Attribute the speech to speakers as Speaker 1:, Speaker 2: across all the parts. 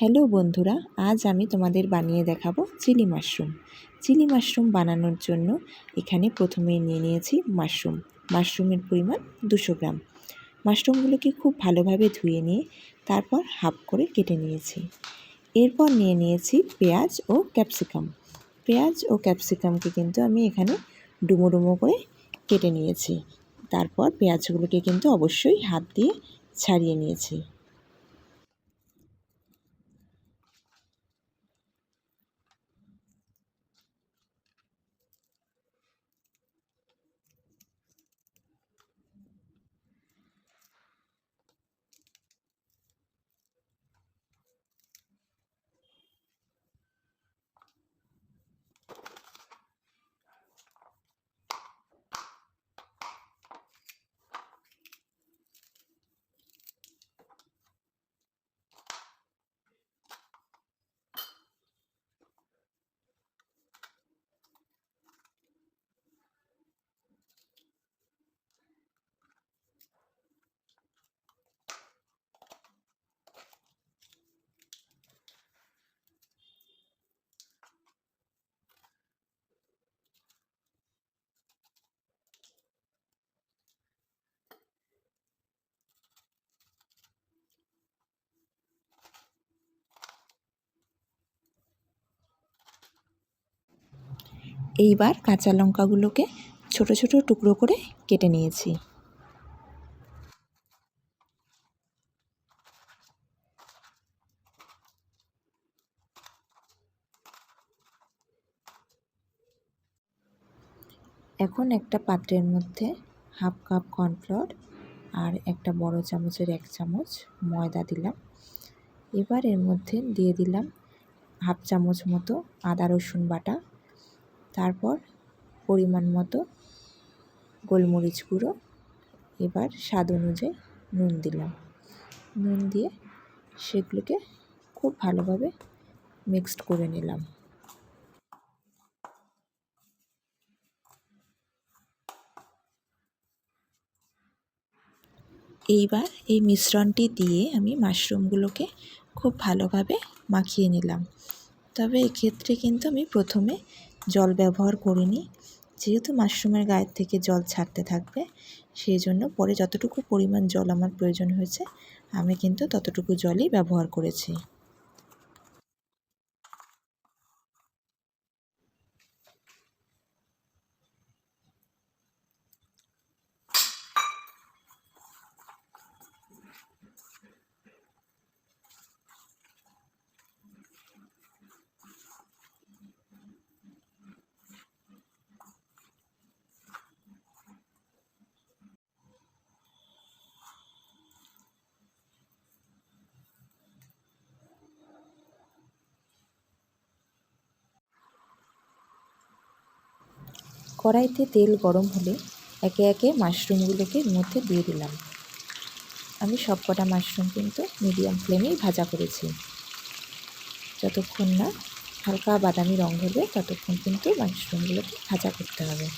Speaker 1: Hello বন্ধুরা, আজ আমি তোমাদের বানিয়ে দেখাবো চিলি মাশরুম। চিলি মাশরুম বানানোর জন্য এখানে প্রথমেই নিয়ে নিয়েছি মাশরুমের পরিমাণ 200 গ্রাম। মাশরুমগুলোকে খুব ভালোভাবে ধুয়ে নিয়ে তারপর হাফ করে কেটে নিয়েছি। এরপর নিয়ে নিয়েছি পেঁয়াজ ও ক্যাপসিকাম। পেঁয়াজ ও ক্যাপসিকামকে কিন্তু আমি এখানে ডুমো ডুমো করে কেটে নিয়েছি। তারপর পেঁয়াজগুলোকে কিন্তু অবশ্যই হাত দিয়ে ছাড়িয়ে নিয়েছি। এইবার কাঁচা লঙ্কাগুলোকে ছোট ছোট টুকরো করে কেটে নিয়েছি। এখন একটা পাত্রের মধ্যে হাফ কাপ কর্নফ্লাওয়ার আর একটা বড় চামচের 1 চামচ ময়দা দিলাম। এবার এর মধ্যে দিয়ে দিলাম হাফ চামচ মতো আদা রসুন বাটা, তারপর পরিমাণ মতো গোলমরিচ গুঁড়ো, এবার স্বাদ অনুযায়ী নুন দিলাম। নুন দিয়ে সেগুলোকে খুব ভালোভাবে মিক্সড করে নিলাম। এইবার এই মিশ্রণটি দিয়ে আমি মাশরুমগুলোকে খুব ভালোভাবে মাখিয়ে নিলাম। তবে এক্ষেত্রে কিন্তু আমি প্রথমে জল ব্যবহার করিনি, যেহেতু মাশরুমের গায়ের থেকে জল ছাড়তে থাকবে, সেই জন্য পরে যতটুকু পরিমাণ জল আমার প্রয়োজন হয়েছে আমি কিন্তু ততটুকু জলই ব্যবহার করেছি। কড়াইতে তেল গরম হলে একে একে মাশরুমগুলোকে এর মধ্যে দিয়ে দিলাম। আমি সবকটা মাশরুম কিন্তু মিডিয়াম ফ্লেমেই ভাজা করেছি। যতক্ষণ না হালকা বাদামি রং ধরবে ততক্ষণ কিন্তু মাশরুমগুলোকে ভাজা করতে হবে।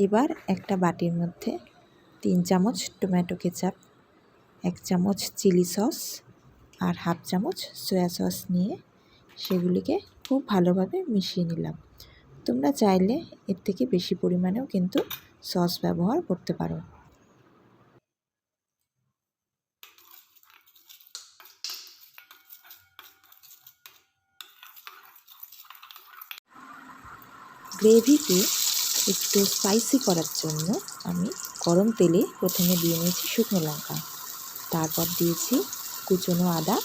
Speaker 1: এবার একটা বাটির মধ্যে 3 চামচ টমেটো কেচাপ, 1 চামচ চিলি সস আর হাফ চামচ সয়া সস নিয়ে সেগুলিকে খুব ভালোভাবে মিশিয়ে নিলাম। তোমরা চাইলে এর থেকে বেশি পরিমাণেও কিন্তু সস ব্যবহার করতে পারো। গ্রেভিকে একটু স্পাইসি করার জন্য আমি গরম তেলে প্রথমে দিয়ে নিয়েছি শুকনো লঙ্কা, তারপর দিয়েছি কুচনো আদা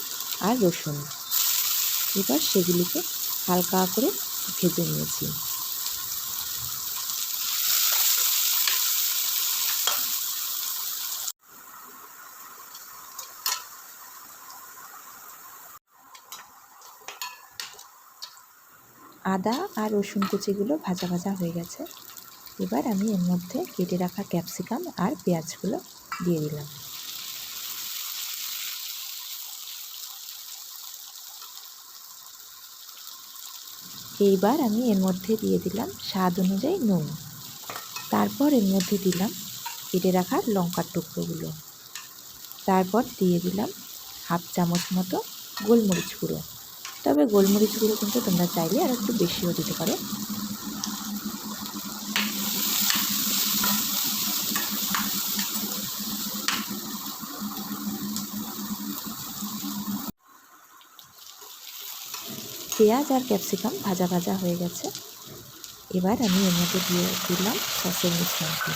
Speaker 1: আর রসুন। এবার সেগুলিকে হালকা করে ভেজে নিয়েছি। আদা আর রসুন কুচিগুলো ভাজা ভাজা হয়ে গেছে। এবার আমি এর মধ্যে কেটে রাখা ক্যাপসিকাম আর পেঁয়াজগুলো দিয়ে দিলাম। এইবার আমি এর মধ্যে দিয়ে দিলাম স্বাদ অনুযায়ী নুন। তারপর এর মধ্যে দিলাম কেটে রাখা লঙ্কার টুকরোগুলো। তারপর দিয়ে দিলাম হাফ চামচ মতো গোলমরিচ গুঁড়ো। তবে গোলমরিচ গুঁড়ো কিন্তু তোমরা চাইলে আর একটু বেশিও দিতে পারো। পেঁয়াজ আর ক্যাপসিকাম ভাজা ভাজা হয়ে গেছে। এবার আমি এর মধ্যে দিয়ে দিলাম সসের মিশ্রণটি।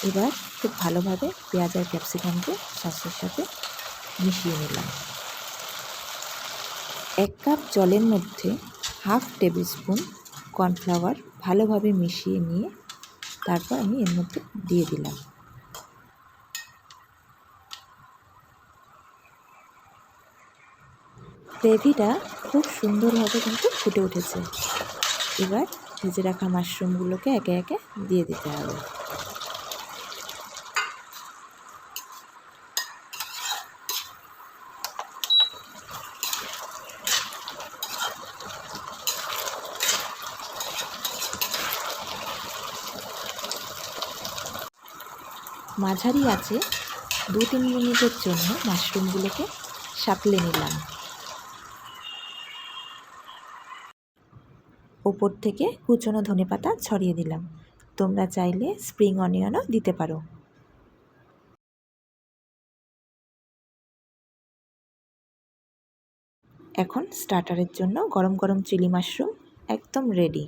Speaker 1: এবার খুব ভালোভাবে পেঁয়াজ আর ক্যাপসিকামকে সসের সাথে মিশিয়ে নিলাম। 1 কাপ জলের মধ্যে হাফ টেবিল স্পুন কর্নফ্লাওয়ার ভালোভাবে মিশিয়ে নিয়ে তারপর আমি এর মধ্যে দিয়ে দিলাম। গ্রেভিটা খুব সুন্দরভাবে কিন্তু ফুটে উঠেছে। এবার ভেজে রাখা মাশরুমগুলোকে একে একে দিয়ে দিতে হবে। মাঝারি আঁচে 2-3 মিনিটের জন্য মাশরুমগুলোকে সাঁতলে নিলাম। ওপর থেকে কুচনো ধনেপাতা ছড়িয়ে দিলাম। তোমরা চাইলে স্প্রিং অনিয়নও দিতে পারো। এখন স্টার্টারের জন্য গরম গরম চিলি মাশরুম একদম রেডি।